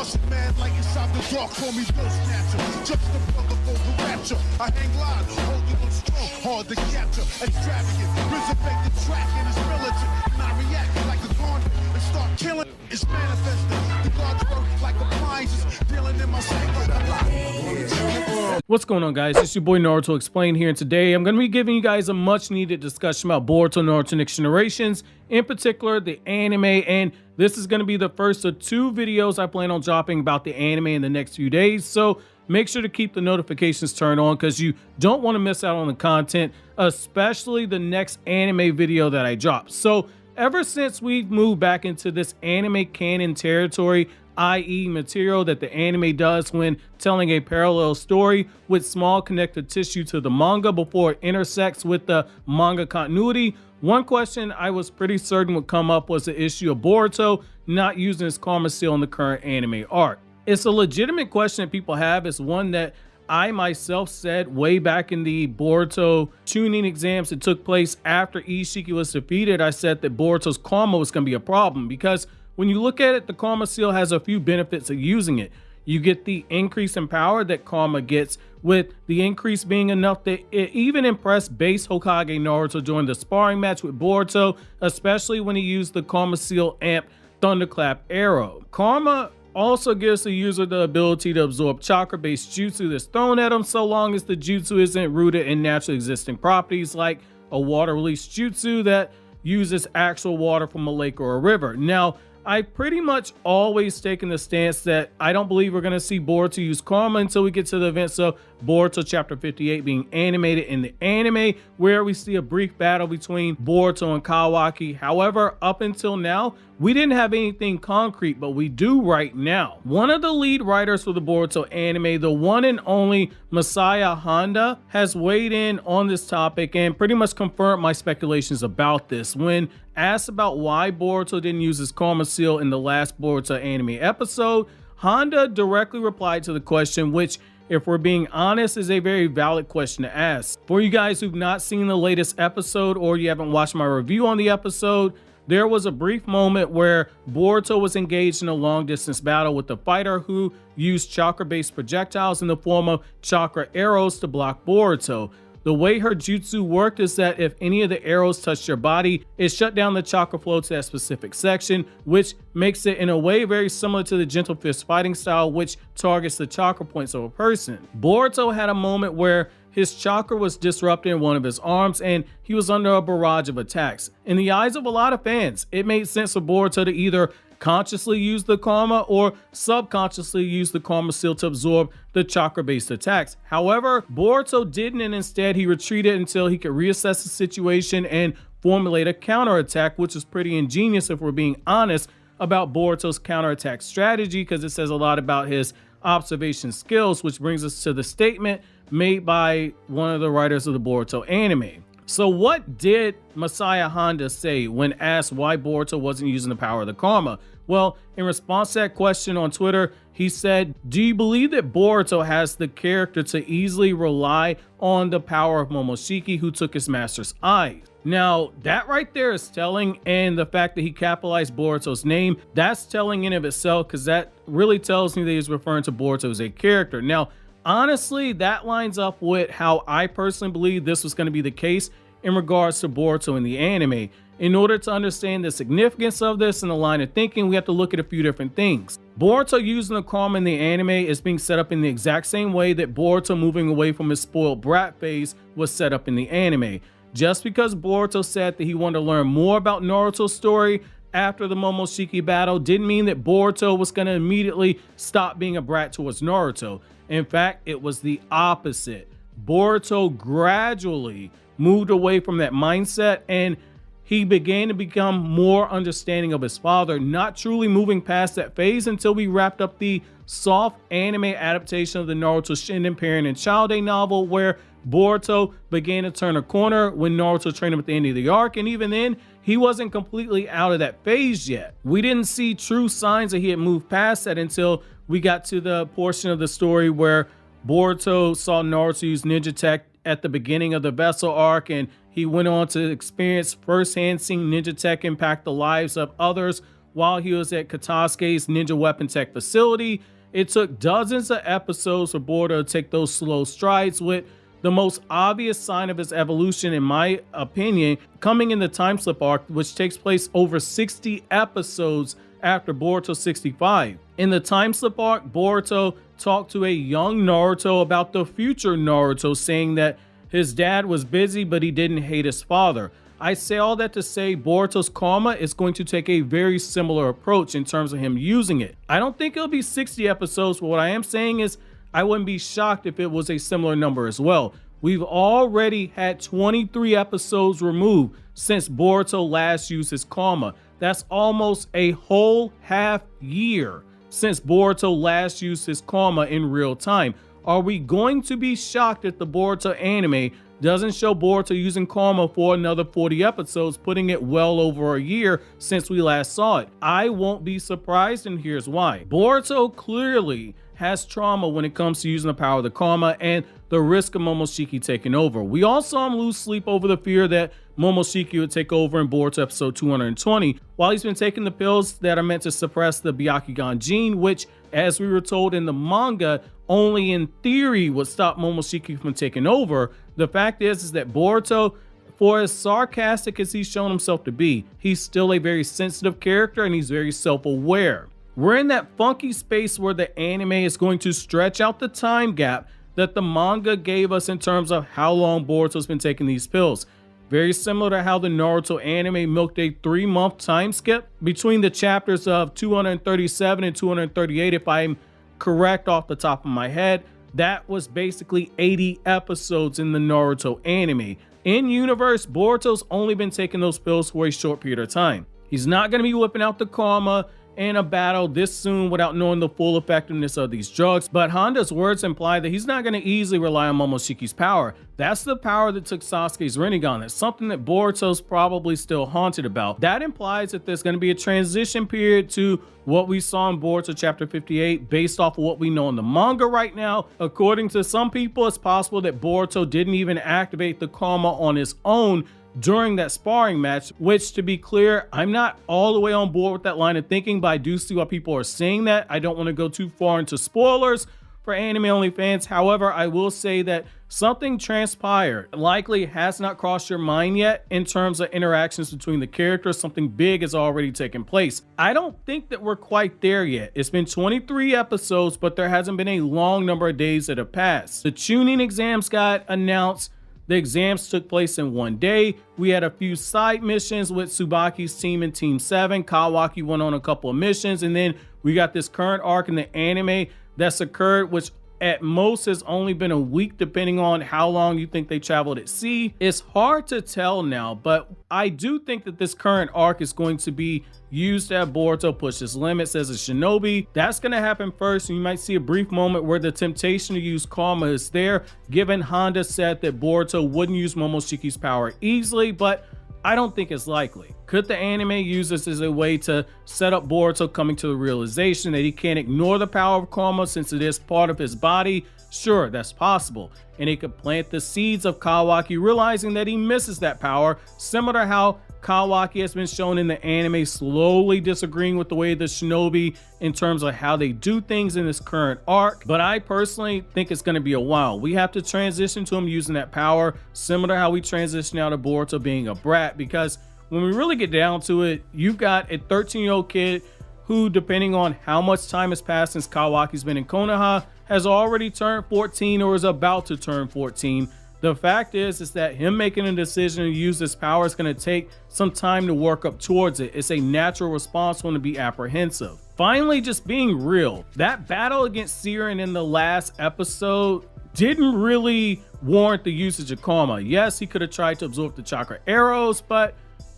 Russian man like inside the dark, call me Bill Snatcher. Just the brother for the rapture. I hang live, holding on strong, hard to capture. Extravagant, resurrect the track and it's militant. And I react like a garden and start killing. It's manifesting. The God's work like appliances, dealing in my sight like a lot. What's going on, guys? It's your boy Naruto Explained here, and today I'm going to be giving you guys a much needed discussion about Boruto Naruto Next Generations, in particular the anime, and this is going to be the first of 2 videos I plan on dropping about the anime in the next few days, so make sure to keep the notifications turned on because you don't want to miss out on the content, especially the next anime video that I drop. So ever since we've moved back into this anime canon territory, i.e. material that the anime does when telling a parallel story with small connective tissue to the manga before it intersects with the manga continuity, one question I was pretty certain would come up was the issue of Boruto not using his karma seal in the current anime arc. It's a legitimate question that people have. It's one that I myself said way back in the Boruto tuning exams that took place after Isshiki was defeated. I said that Boruto's karma was going to be a problem because when you look at it, the karma seal has a few benefits of using it. You get the increase in power that karma gets, with the increase being enough that it even impressed base Hokage Naruto during the sparring match with Boruto, especially when he used the karma seal amp thunderclap arrow. Karma also gives the user the ability to absorb chakra-based jutsu that's thrown at him, so long as the jutsu isn't rooted in naturally existing properties like a water release jutsu that uses actual water from a lake or a river. Now, I pretty much always taken the stance that I don't believe we're going to see Boruto use karma until we get to the events of Boruto chapter 58 being animated in the anime, where we see a brief battle between Boruto and Kawaki. However, up until now, we didn't have anything concrete, but we do right now. One of the lead writers for the Boruto anime, the one and only Masaya Honda, has weighed in on this topic and pretty much confirmed my speculations about this. When asked about why Boruto didn't use his karma seal in the last Boruto anime episode, Honda directly replied to the question, which, if we're being honest, is a very valid question to ask. For you guys who've not seen the latest episode or you haven't watched my review on the episode, there was a brief moment where Boruto was engaged in a long-distance battle with a fighter who used chakra-based projectiles in the form of chakra arrows to block Boruto. The way her jutsu worked is that if any of the arrows touched your body, it shut down the chakra flow to that specific section, which makes it in a way very similar to the gentle fist fighting style, which targets the chakra points of a person. Boruto had a moment where his chakra was disrupted in one of his arms and he was under a barrage of attacks. In the eyes of a lot of fans, it made sense for Boruto to either consciously use the karma or subconsciously use the karma seal to absorb the chakra-based attacks. However, Boruto didn't, and instead he retreated until he could reassess the situation and formulate a counterattack, which is pretty ingenious if we're being honest about Boruto's counterattack strategy, because it says a lot about his observation skills, which brings us to the statement made by one of the writers of the Boruto anime. So what did Masaya Honda say when asked why Boruto wasn't using the power of the karma? Well, in response to that question on Twitter, he said, "Do you believe that Boruto has the character to easily rely on the power of Momoshiki, who took his master's eyes?" Now, that right there is telling, and the fact that he capitalized Boruto's name, that's telling in of itself, because that really tells me that he's referring to Boruto as a character. Now, honestly, that lines up with how I personally believe this was going to be the case in regards to Boruto in the anime. In order to understand the significance of this in the line of thinking, we have to look at a few different things. Boruto using the karma in the anime is being set up in the exact same way that Boruto moving away from his spoiled brat phase was set up in the anime. Just because Boruto said that he wanted to learn more about Naruto's story after the Momoshiki battle didn't mean that Boruto was going to immediately stop being a brat towards Naruto. In fact, it was the opposite. Boruto gradually moved away from that mindset and he began to become more understanding of his father, not truly moving past that phase until we wrapped up the soft anime adaptation of the Naruto Shinden Parent and Child Day novel, where Boruto began to turn a corner when Naruto trained him at the end of the arc, and even then, he wasn't completely out of that phase yet. We didn't see true signs that he had moved past that until we got to the portion of the story where Boruto saw Naruto use ninja tech at the beginning of the Vessel arc, and he went on to experience firsthand seeing ninja tech impact the lives of others while he was at Katasuke's Ninja Weapon Tech facility. It took dozens of episodes for Boruto to take those slow strides, with the most obvious sign of his evolution, in my opinion, coming in the time slip arc, which takes place over 60 episodes after Boruto 65. In the time slip arc, Boruto talked to a young Naruto about the future Naruto, saying that his dad was busy, but he didn't hate his father. I say all that to say Boruto's karma is going to take a very similar approach in terms of him using it. I don't think it'll be 60 episodes, but what I am saying is I wouldn't be shocked if it was a similar number as well. We've already had 23 episodes removed since Boruto last used his karma. That's almost a whole half year since Boruto last used his karma in real time. Are we going to be shocked if the Boruto anime doesn't show Boruto using karma for another 40 episodes, putting it well over a year since we last saw it? I won't be surprised, and here's why. Boruto clearly has trauma when it comes to using the power of the karma and the risk of Momoshiki taking over. We all saw him lose sleep over the fear that Momoshiki would take over in Boruto episode 220, while he's been taking the pills that are meant to suppress the byakugan gene, which, as we were told in the manga, only in theory would stop Momoshiki from taking over. The fact is that Boruto, for as sarcastic as he's shown himself to be, he's still a very sensitive character and he's very self-aware. We're in that funky space where the anime is going to stretch out the time gap that the manga gave us in terms of how long Boruto's been taking these pills. Very similar to how the Naruto anime milked a 3-month time skip between the chapters of 237 and 238, if I'm correct off the top of my head. That was basically 80 episodes in the Naruto anime. In universe, Boruto's only been taking those pills for a short period of time. He's not going to be whipping out the karma in a battle this soon without knowing the full effectiveness of these drugs, but Honda's words imply that he's not going to easily rely on Momoshiki's power. That's the power that took Sasuke's Rinnegan. That's something that Boruto's probably still haunted about. That implies that there's going to be a transition period to what we saw in Boruto chapter 58 based off of what we know in the manga right now. According to some people, it's possible that Boruto didn't even activate the karma on his own during that sparring match, which, to be clear, I'm not all the way on board with that line of thinking, but I do see why people are saying that. I don't want to go too far into spoilers for anime only fans. However, I will say that something transpired, likely has not crossed your mind yet in terms of interactions between the characters. Something big has already taken place. I don't think that we're quite there yet. It's been 23 episodes, but there hasn't been a long number of days that have passed. The tuning exams got announced. The exams took place in one day. We had a few side missions with Tsubaki's team and Team 7. Kawaki went on a couple of missions, and then we got this current arc in the anime that's occurred, which at most has only been a week, depending on how long you think they traveled at sea. It's hard to tell now, but I do think that this current arc is going to be used to have Boruto push his limits as a shinobi. That's going to happen first. You might see a brief moment where the temptation to use karma is there, given Honda said that Boruto wouldn't use Momoshiki's power easily, but I don't think it's likely. Could the anime use this as a way to set up Boruto coming to the realization that he can't ignore the power of karma since it is part of his body? Sure, that's possible. And he could plant the seeds of Kawaki realizing that he misses that power, similar to how Kawaki has been shown in the anime slowly disagreeing with the way the shinobi in terms of how they do things in this current arc. But I personally think it's going to be a while. We have to transition to him using that power, similar to how we transition out of Boruto being a brat, because when we really get down to it, you've got a 13-year-old kid who, depending on how much time has passed since Kawaki's been in Konoha, has already turned 14 or is about to turn 14. The fact is that him making a decision to use this power is going to take some time to work up towards it. It's a natural response when to be apprehensive. Finally, just being real, that battle against Seiren in the last episode didn't really warrant the usage of karma. Yes, he could have tried to absorb the chakra arrows, but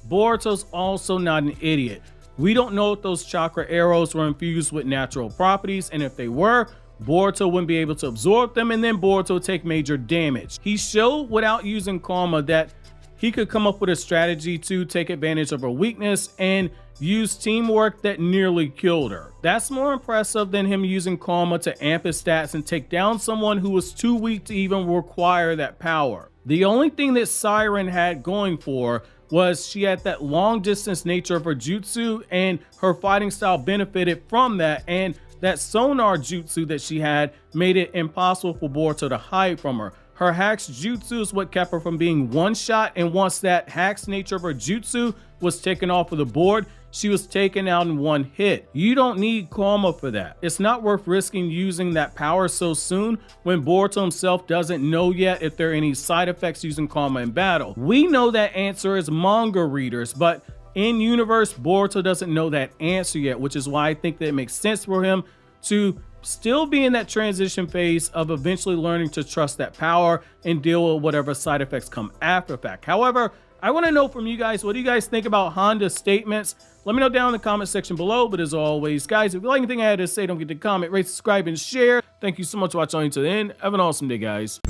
Boruto's also not an idiot. We don't know if those chakra arrows were infused with natural properties, and if they were, Boruto wouldn't be able to absorb them, and then Boruto would take major damage. He showed without using karma that he could come up with a strategy to take advantage of her weakness and use teamwork that nearly killed her. That's more impressive than him using karma to amp his stats and take down someone who was too weak to even require that power. The only thing that Seiren had going for was she had that long distance nature of her jutsu, and her fighting style benefited from that, and that sonar jutsu that she had made it impossible for Boruto to hide from her. Her Hack's jutsu is what kept her from being one shot, and once that Hack's nature of her jutsu was taken off of the board, she was taken out in one hit. You don't need karma for that. It's not worth risking using that power so soon when Boruto himself doesn't know yet if there are any side effects using karma in battle. We know that answer as manga readers, but in universe, Boruto doesn't know that answer yet, which is why I think that it makes sense for him to still be in that transition phase of eventually learning to trust that power and deal with whatever side effects come after fact. However, I want to know from you guys, what do you guys think about Honda's statements? Let me know down in the comment section below. But as always, guys, if you like anything I had to say, don't forget to comment, rate, subscribe, and share. Thank you so much for watching to the end. Have an awesome day, guys.